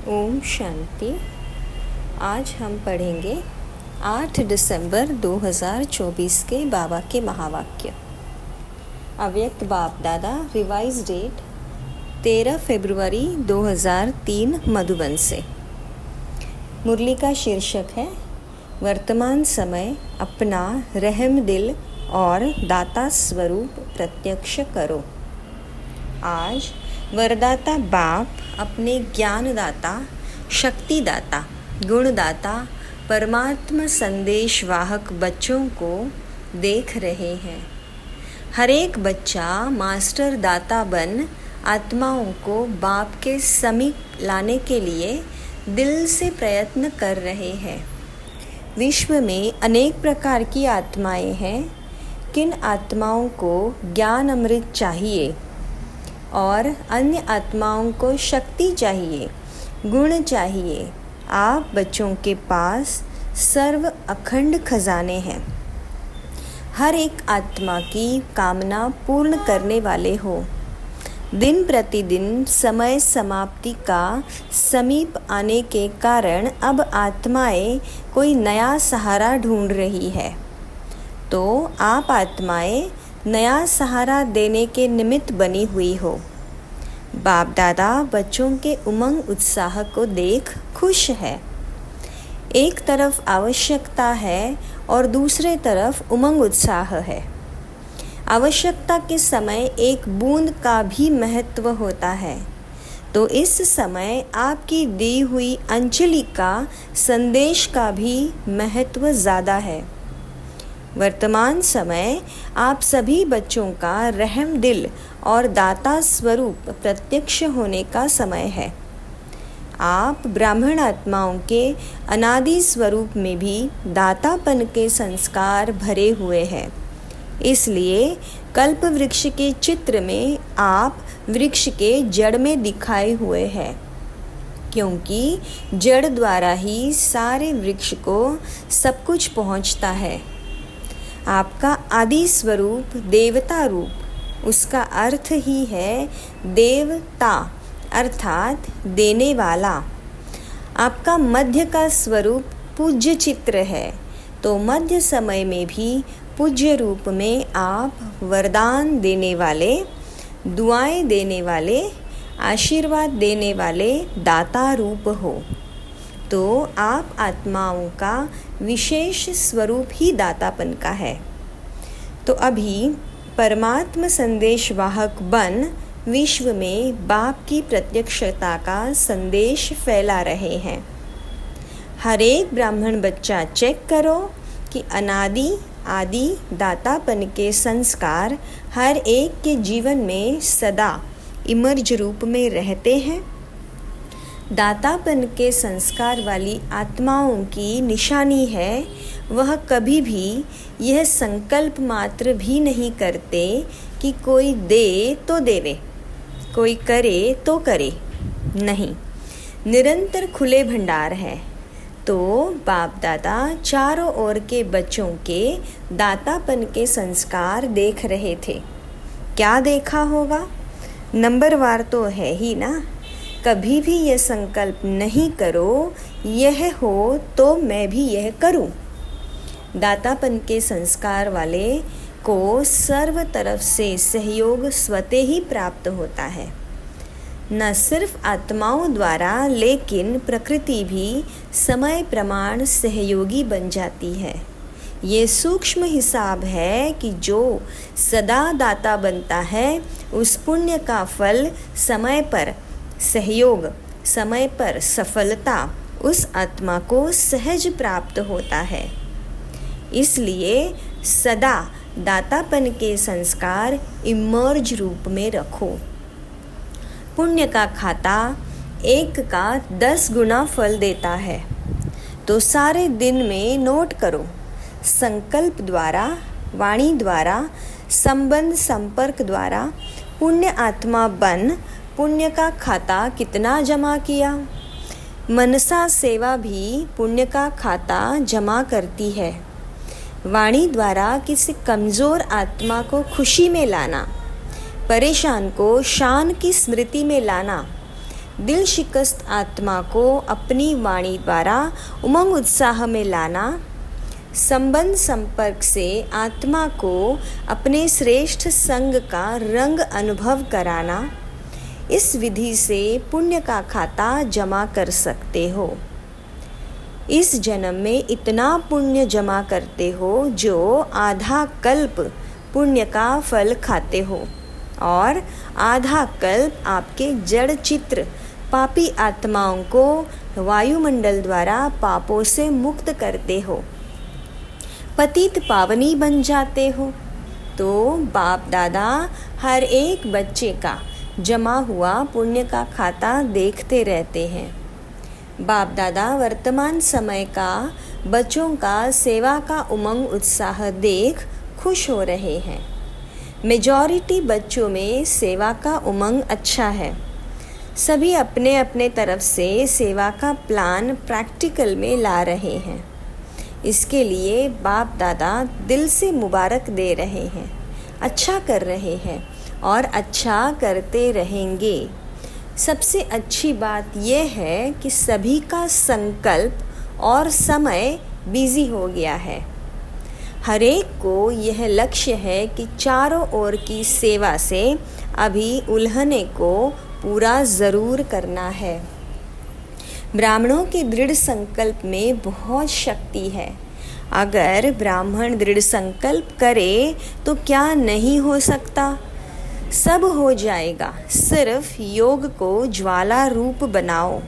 ओम शांति। आज हम पढ़ेंगे 8 दिसंबर 2024 के बाबा के महावाक्य। अव्यक्त बाप दादा रिवाइज डेट 13 फरवरी 2003 मधुबन से। मुरली का शीर्षक है वर्तमान समय अपना रहम दिल और दाता स्वरूप प्रत्यक्ष करो। आज वरदाता बाप अपने ज्ञानदाता, शक्तिदाता, गुणदाता, परमात्मा संदेश वाहक बच्चों को देख रहे हैं। हर एक बच्चा मास्टर दाता बन आत्माओं को बाप के समीप लाने के लिए दिल से प्रयत्न कर रहे हैं। विश्व में अनेक प्रकार की आत्माएं हैं। किन आत्माओं को ज्ञान अमृत चाहिए और अन्य आत्माओं को शक्ति चाहिए, गुण चाहिए। आप बच्चों के पास सर्व अखंड खजाने हैं। हर एक आत्मा की कामना पूर्ण करने वाले हो। दिन प्रतिदिन समय समाप्ति का समीप आने के कारण अब आत्माएं कोई नया सहारा ढूंढ रही है, तो आप आत्माएं नया सहारा देने के निमित्त बनी हुई हो। बाप दादा बच्चों के उमंग उत्साह को देख खुश है। एक तरफ आवश्यकता है और दूसरे तरफ उमंग उत्साह है। आवश्यकता के समय एक बूंद का भी महत्व होता है, तो इस समय आपकी दी हुई अंजलि का संदेश का भी महत्व ज़्यादा है। वर्तमान समय आप सभी बच्चों का रहम दिल और दाता स्वरूप प्रत्यक्ष होने का समय है। आप ब्राह्मण आत्माओं के अनादि स्वरूप में भी दातापन के संस्कार भरे हुए हैं। इसलिए कल्प वृक्ष के चित्र में आप वृक्ष के जड़ में दिखाए हुए हैं, क्योंकि जड़ द्वारा ही सारे वृक्ष को सब कुछ पहुंचता है। आपका आदि स्वरूप देवता रूप, उसका अर्थ ही है देवता अर्थात देने वाला। आपका मध्य का स्वरूप पूज्य चित्र है, तो मध्य समय में भी पूज्य रूप में आप वरदान देने वाले, दुआएं देने वाले, आशीर्वाद देने वाले दाता रूप हो। तो आप आत्माओं का विशेष स्वरूप ही दातापन का है। तो अभी परमात्मा संदेश वाहक बन विश्व में बाप की प्रत्यक्षता का संदेश फैला रहे हैं। हर एक ब्राह्मण बच्चा चेक करो कि अनादि आदि दातापन के संस्कार हर एक के जीवन में सदा इमर्ज रूप में रहते हैं। दातापन के संस्कार वाली आत्माओं की निशानी है, वह कभी भी यह संकल्प मात्र भी नहीं करते कि कोई दे तो देवे, कोई करे तो करे। नहीं, निरंतर खुले भंडार है। तो बाप दादा चारों ओर के बच्चों के दातापन के संस्कार देख रहे थे। क्या देखा होगा? नंबरवार तो है ही ना। कभी भी यह संकल्प नहीं करो यह हो तो मैं भी यह करूं। दातापन के संस्कार वाले को सर्व तरफ से सहयोग स्वतः ही प्राप्त होता है। न सिर्फ आत्माओं द्वारा लेकिन प्रकृति भी समय प्रमाण सहयोगी बन जाती है। ये सूक्ष्म हिसाब है कि जो सदा दाता बनता है उस पुण्य का फल समय पर सहयोग, समय पर सफलता उस आत्मा को सहज प्राप्त होता है। इसलिए सदा दातापन के संस्कार इमर्ज रूप में रखो। पुण्य का खाता 1 का 10 गुना फल देता है, तो सारे दिन में नोट करो। संकल्प द्वारा, वाणी द्वारा, संबंध संपर्क द्वारा पुण्य आत्मा बन पुण्य का खाता कितना जमा किया। मनसा सेवा भी पुण्य का खाता जमा करती है। वाणी द्वारा किसी कमज़ोर आत्मा को खुशी में लाना, परेशान को शान की स्मृति में लाना, दिल शिकस्त आत्मा को अपनी वाणी द्वारा उमंग उत्साह में लाना, संबंध संपर्क से आत्मा को अपने श्रेष्ठ संग का रंग अनुभव कराना, इस विधि से पुण्य का खाता जमा कर सकते हो। इस जन्म में इतना पुण्य जमा करते हो जो आधा कल्प पुण्य का फल खाते हो और आधा कल्प आपके जड़ चित्र पापी आत्माओं को वायुमंडल द्वारा पापों से मुक्त करते हो, पतित पावनी बन जाते हो। तो बाप दादा हर एक बच्चे का जमा हुआ पुण्य का खाता देखते रहते हैं। बाप दादा वर्तमान समय का बच्चों का सेवा का उमंग उत्साह देख खुश हो रहे हैं। मेजॉरिटी बच्चों में सेवा का उमंग अच्छा है। सभी अपने अपने तरफ से सेवा का प्लान प्रैक्टिकल में ला रहे हैं। इसके लिए बाप दादा दिल से मुबारक दे रहे हैं, अच्छा कर रहे हैं और अच्छा करते रहेंगे। सबसे अच्छी बात यह है कि सभी का संकल्प और समय बिजी हो गया है। हर एक को यह लक्ष्य है कि चारों ओर की सेवा से अभी उल्हने को पूरा ज़रूर करना है। ब्राह्मणों के दृढ़ संकल्प में बहुत शक्ति है। अगर ब्राह्मण दृढ़ संकल्प करे तो क्या नहीं हो सकता, सब हो जाएगा। सिर्फ योग को ज्वाला रूप बनाओ।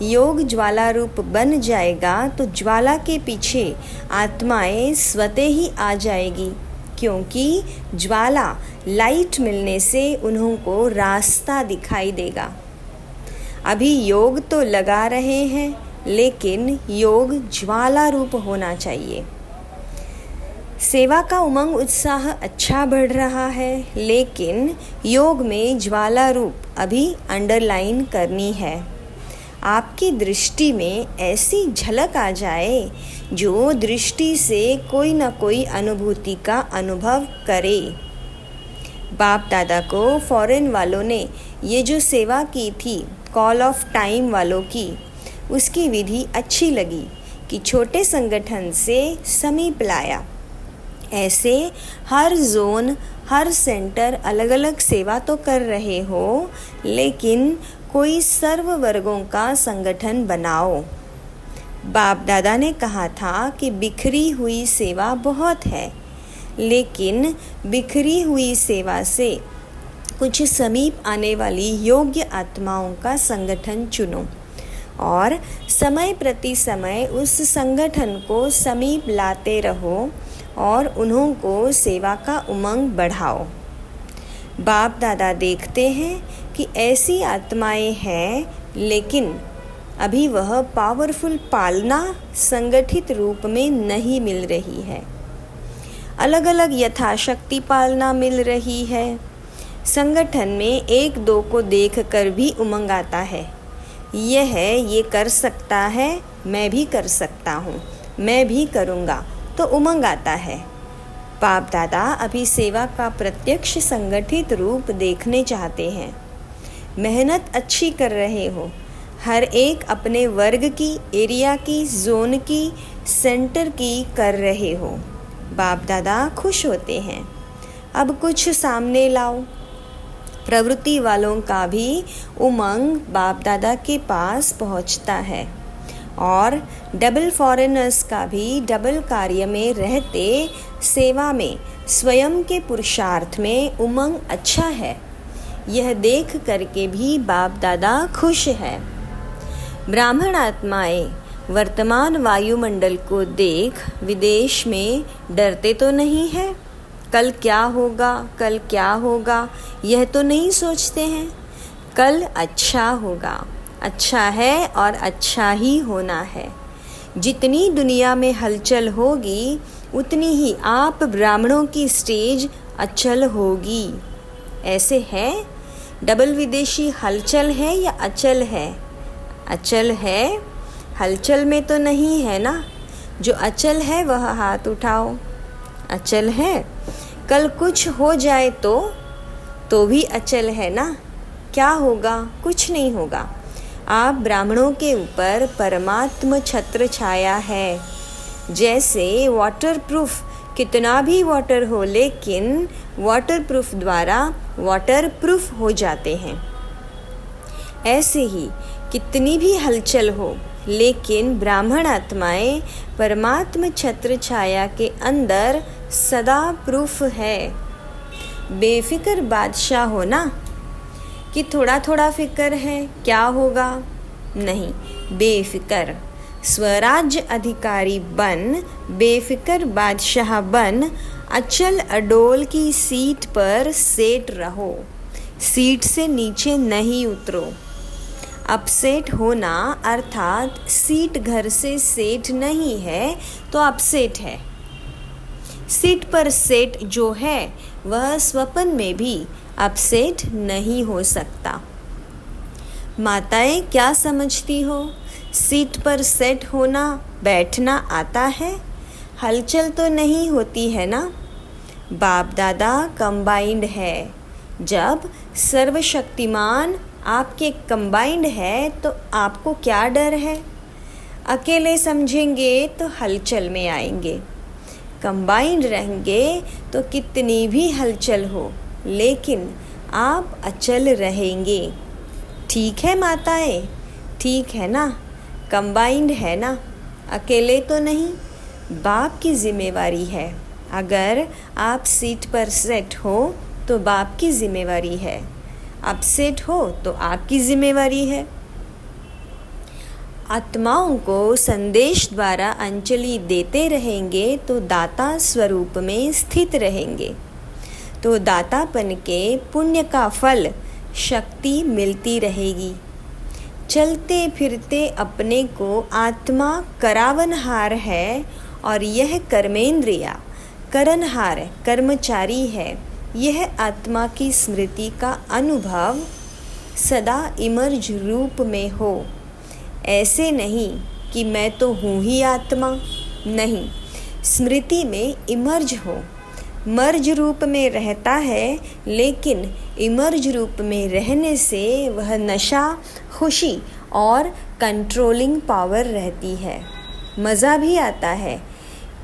योग ज्वाला रूप बन जाएगा तो ज्वाला के पीछे आत्माएं स्वतः ही आ जाएगी, क्योंकि ज्वाला लाइट मिलने से उन्हों को रास्ता दिखाई देगा। अभी योग तो लगा रहे हैं, लेकिन योग ज्वाला रूप होना चाहिए। सेवा का उमंग उत्साह अच्छा बढ़ रहा है, लेकिन योग में ज्वाला रूप अभी अंडरलाइन करनी है। आपकी दृष्टि में ऐसी झलक आ जाए जो दृष्टि से कोई न कोई अनुभूति का अनुभव करे। बाप दादा को फॉरेन वालों ने ये जो सेवा की थी कॉल ऑफ टाइम वालों की, उसकी विधि अच्छी लगी कि छोटे संगठन से समीप लाया। ऐसे हर जोन हर सेंटर अलग अलग सेवा तो कर रहे हो, लेकिन कोई सर्व वर्गों का संगठन बनाओ। बाप दादा ने कहा था कि बिखरी हुई सेवा बहुत है, लेकिन बिखरी हुई सेवा से कुछ समीप आने वाली योग्य आत्माओं का संगठन चुनो और समय प्रति समय उस संगठन को समीप लाते रहो और उन्हों को सेवा का उमंग बढ़ाओ। बाप दादा देखते हैं कि ऐसी आत्माएं हैं, लेकिन अभी वह पावरफुल पालना संगठित रूप में नहीं मिल रही है। अलग अलग यथाशक्ति पालना मिल रही है। संगठन में एक दो को देखकर भी उमंग आता है, ये कर सकता है, मैं भी कर सकता हूँ, मैं भी करूँगा, तो उमंग आता है। बाप दादा अभी सेवा का प्रत्यक्ष संगठित रूप देखने चाहते हैं। मेहनत अच्छी कर रहे हो, हर एक अपने वर्ग की, एरिया की, जोन की, सेंटर की कर रहे हो। बाप दादा खुश होते हैं। अब कुछ सामने लाओ। प्रवृत्ति वालों का भी उमंग बाप दादा के पास पहुंचता है और डबल फॉरेनर्स का भी डबल कार्य में रहते सेवा में स्वयं के पुरुषार्थ में उमंग अच्छा है। यह देख करके भी बाप दादा खुश है। ब्राह्मण आत्माएं वर्तमान वायुमंडल को देख विदेश में डरते तो नहीं है। कल क्या होगा, कल क्या होगा, यह तो नहीं सोचते हैं। कल अच्छा होगा, अच्छा है और अच्छा ही होना है। जितनी दुनिया में हलचल होगी, उतनी ही आप ब्राह्मणों की स्टेज अचल होगी। ऐसे है, डबल विदेशी हलचल है या अचल है? अचल है, हलचल में तो नहीं है ना। जो अचल है वह हाथ उठाओ। अचल है, कल कुछ हो जाए तो भी अचल है ना। क्या होगा? कुछ नहीं होगा। आप ब्राह्मणों के ऊपर परमात्म छत्र छाया है। जैसे वाटरप्रूफ, कितना भी वाटर हो लेकिन वाटरप्रूफ द्वारा वाटरप्रूफ हो जाते हैं, ऐसे ही कितनी भी हलचल हो लेकिन ब्राह्मण आत्माएं परमात्म छत्र छाया के अंदर सदा प्रूफ है। बेफिक्र बादशाह हो ना कि थोड़ा थोड़ा फिक्र है क्या होगा? नहीं, बेफिक्र स्वराज्य अधिकारी बन, बेफिक्र बादशाह बन, अचल अडोल की सीट पर सेट रहो, सीट से नीचे नहीं उतरो। अपसेट होना अर्थात सीट घर से सेट नहीं है तो अपसेट है। सीट पर सेट जो है वह स्वप्न में भी अपसेट नहीं हो सकता। माताएं क्या समझती हो? सीट पर सेट होना, बैठना आता है? हलचल तो नहीं होती है ना? बाप दादा कंबाइंड है। जब सर्वशक्तिमान आपके कंबाइंड है तो आपको क्या डर है? अकेले समझेंगे तो हलचल में आएंगे, कंबाइंड रहेंगे तो कितनी भी हलचल हो लेकिन आप अचल रहेंगे। ठीक है माताएं? ठीक है ना? कंबाइंड है ना? अकेले तो नहीं। बाप की जिम्मेवारी है। अगर आप सीट पर सेट हो तो बाप की जिम्मेवारी है, अपसेट हो तो आपकी जिम्मेवारी है। आत्माओं को संदेश द्वारा अंजलि देते रहेंगे तो दाता स्वरूप में स्थित रहेंगे, तो दातापन के पुण्य का फल शक्ति मिलती रहेगी। चलते फिरते अपने को आत्मा करावनहार है और यह कर्मेंद्रिया करनहार कर्मचारी है। यह आत्मा की स्मृति का अनुभव सदा इमर्ज रूप में हो। ऐसे नहीं कि मैं तो हूँ ही आत्मा, नहीं, स्मृति में इमर्ज हो। मर्ज रूप में रहता है लेकिन इमर्ज रूप में रहने से वह नशा, खुशी और कंट्रोलिंग पावर रहती है। मज़ा भी आता है।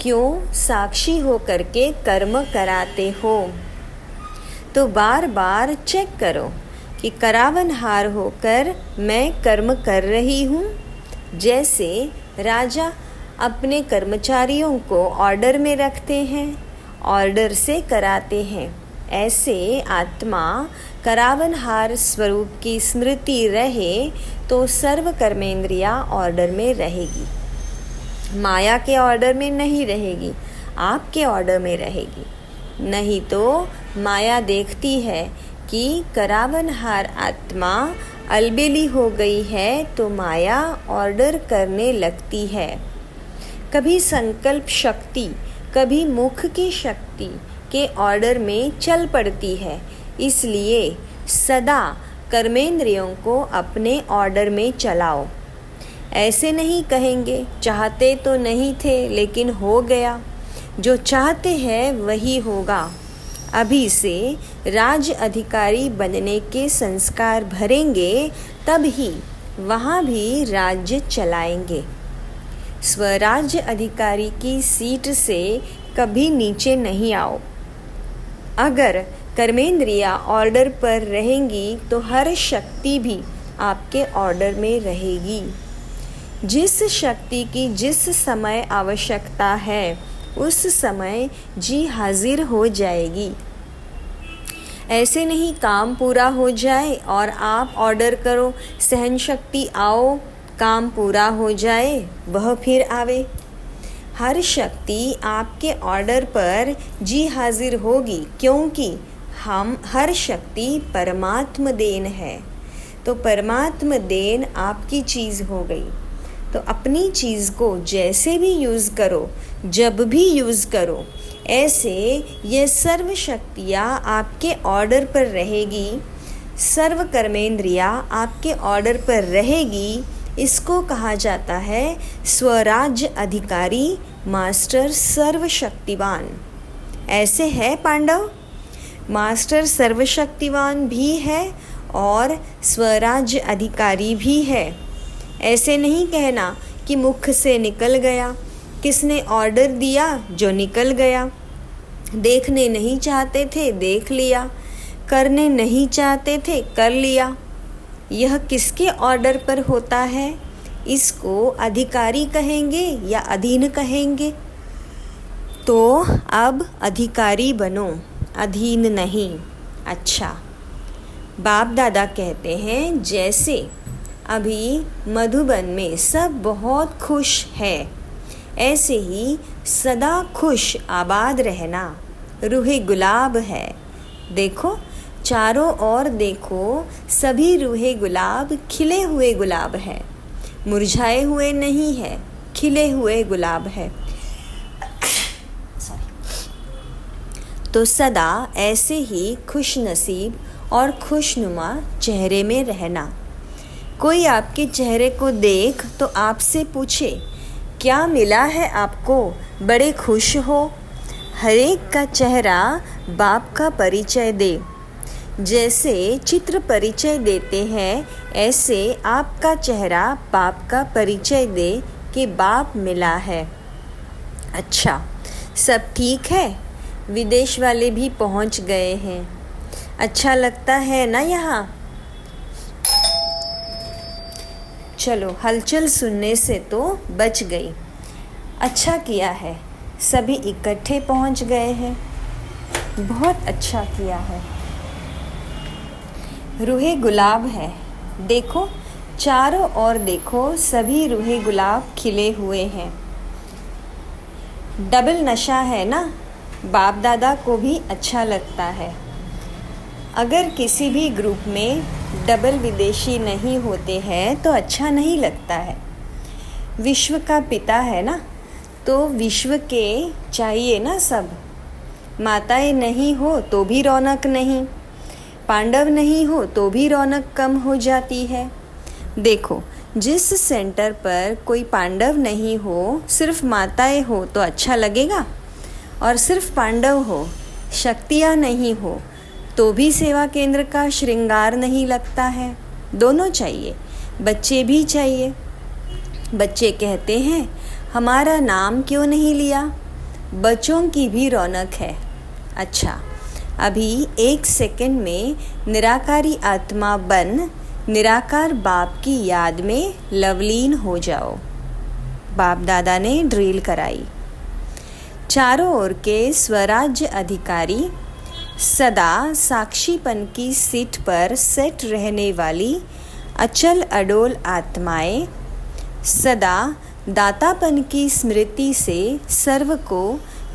क्यों? साक्षी हो करके कर्म कराते हो तो बार बार चेक करो कि करावनहार होकर मैं कर्म कर रही हूँ। जैसे राजा अपने कर्मचारियों को ऑर्डर में रखते हैं, ऑर्डर से कराते हैं, ऐसे आत्मा करावनहार स्वरूप की स्मृति रहे तो सर्व कर्मेंद्रिया ऑर्डर में रहेगी। माया के ऑर्डर में नहीं रहेगी, आपके ऑर्डर में रहेगी। नहीं तो माया देखती है कि करावनहार आत्मा अलबेली हो गई है तो माया ऑर्डर करने लगती है। कभी संकल्प शक्ति, कभी मुख की शक्ति के ऑर्डर में चल पड़ती है। इसलिए सदा कर्मेंद्रियों को अपने ऑर्डर में चलाओ। ऐसे नहीं कहेंगे चाहते तो नहीं थे लेकिन हो गया। जो चाहते हैं वही होगा। अभी से राज्य अधिकारी बनने के संस्कार भरेंगे तब ही वहाँ भी राज्य चलाएंगे। स्वराज्य अधिकारी की सीट से कभी नीचे नहीं आओ। अगर कर्मेंद्रिया ऑर्डर पर रहेंगी तो हर शक्ति भी आपके ऑर्डर में रहेगी। जिस शक्ति की जिस समय आवश्यकता है उस समय जी हाजिर हो जाएगी। ऐसे नहीं काम पूरा हो जाए और आप ऑर्डर करो सहन शक्ति आओ, काम पूरा हो जाए वह फिर आवे। हर शक्ति आपके ऑर्डर पर जी हाजिर होगी क्योंकि हम हर शक्ति परमात्म देन है। तो परमात्म देन आपकी चीज़ हो गई तो अपनी चीज़ को जैसे भी यूज़ करो, जब भी यूज़ करो, ऐसे ये सर्व शक्तियाँ आपके ऑर्डर पर रहेगी, सर्व कर्मेंद्रिया आपके ऑर्डर पर रहेगी। इसको कहा जाता है स्वराज्य अधिकारी, मास्टर सर्वशक्तिवान। ऐसे है पांडव, मास्टर सर्वशक्तिवान भी है और स्वराज्य अधिकारी भी है। ऐसे नहीं कहना कि मुख से निकल गया, किसने ऑर्डर दिया जो निकल गया। देखने नहीं चाहते थे देख लिया, करने नहीं चाहते थे कर लिया। यह किसके ऑर्डर पर होता है? इसको अधिकारी कहेंगे या अधीन कहेंगे? तो अब अधिकारी बनो, अधीन नहीं। अच्छा, बाप दादा कहते हैं जैसे अभी मधुबन में सब बहुत खुश है, ऐसे ही सदा खुश आबाद रहना रूहे गुलाब है। देखो चारों ओर देखो, सभी रूहे गुलाब खिले हुए गुलाब है, मुरझाए हुए नहीं है, खिले हुए गुलाब है। तो सदा ऐसे ही खुश नसीब और खुशनुमा चेहरे में रहना। कोई आपके चेहरे को देख तो आपसे पूछे क्या मिला है आपको, बड़े खुश हो? हर एक का चेहरा बाप का परिचय दे। जैसे चित्र परिचय देते हैं, ऐसे आपका चेहरा बाप का परिचय दे कि बाप मिला है। अच्छा, सब ठीक है? विदेश वाले भी पहुंच गए हैं। अच्छा लगता है ना यहाँ? चलो, हलचल सुनने से तो बच गई। अच्छा किया है, सभी इकट्ठे पहुंच गए हैं। बहुत अच्छा किया है। रूहे गुलाब है, देखो चारों ओर देखो, सभी रूहे गुलाब खिले हुए हैं। डबल नशा है ना, बाप दादा को भी अच्छा लगता है। अगर किसी भी ग्रुप में डबल विदेशी नहीं होते हैं तो अच्छा नहीं लगता है। विश्व का पिता है ना, तो विश्व के चाहिए ना सब। माताएं नहीं हो तो भी रौनक नहीं, पांडव नहीं हो तो भी रौनक कम हो जाती है। देखो, जिस सेंटर पर कोई पांडव नहीं हो, सिर्फ माताएं हो तो अच्छा लगेगा, और सिर्फ पांडव हो, शक्तियाँ नहीं हो तो भी सेवा केंद्र का श्रृंगार नहीं लगता है। दोनों चाहिए, बच्चे भी चाहिए। बच्चे कहते हैं हमारा नाम क्यों नहीं लिया? बच्चों की भी रौनक है। अच्छा, अभी 1 सेकंड में निराकारी आत्मा बन निराकार बाप की याद में लवलीन हो जाओ। बाप दादा ने ड्रिल कराई। चारों ओर के स्वराज्य अधिकारी, सदा साक्षीपन की सीट पर सेट रहने वाली अचल अडोल आत्माएं, सदा दातापन की स्मृति से सर्व को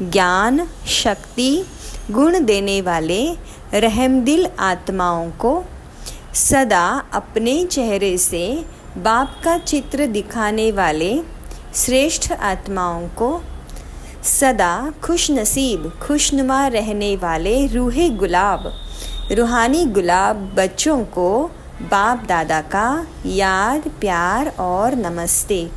ज्ञान शक्ति गुण देने वाले रहमदिल आत्माओं को, सदा अपने चेहरे से बाप का चित्र दिखाने वाले श्रेष्ठ आत्माओं को, सदा खुश नसीब खुशनुमा रहने वाले रूहे गुलाब रूहानी गुलाब बच्चों को बाप दादा का याद प्यार और नमस्ते।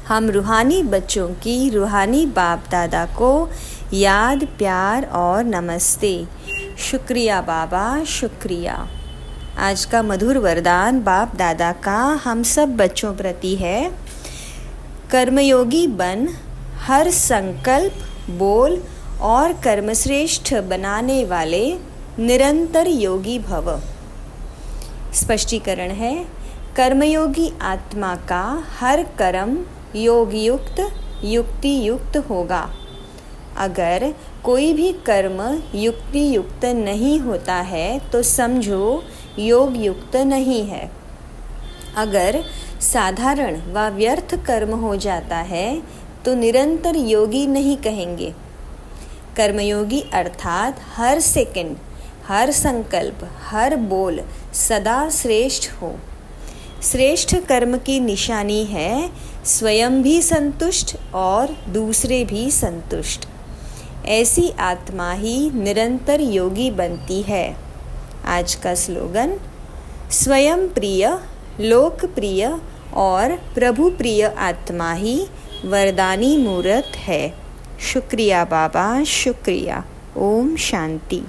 हम रूहानी बच्चों की रूहानी बाप दादा को याद प्यार और नमस्ते। शुक्रिया बाबा, शुक्रिया। आज का मधुर वरदान बाप दादा का हम सब बच्चों प्रति है। कर्मयोगी बन, हर संकल्प बोल और कर्मश्रेष्ठ बनाने वाले निरंतर योगी भव। स्पष्टीकरण है, कर्मयोगी आत्मा का हर कर्म योग युक्त युक्ति युक्त होगा। अगर कोई भी कर्म युक्ति युक्त नहीं होता है तो समझो योग युक्त नहीं है। अगर साधारण व व्यर्थ कर्म हो जाता है तो निरंतर योगी नहीं कहेंगे। कर्मयोगी अर्थात हर सेकंड, हर संकल्प, हर बोल सदा श्रेष्ठ हो। श्रेष्ठ कर्म की निशानी है स्वयं भी संतुष्ट और दूसरे भी संतुष्ट। ऐसी आत्मा ही निरंतर योगी बनती है। आज का स्लोगन, स्वयं प्रिय, लोकप्रिय और प्रभु प्रिय आत्मा ही वरदानी मूर्त है। शुक्रिया बाबा, शुक्रिया। ओम शांति।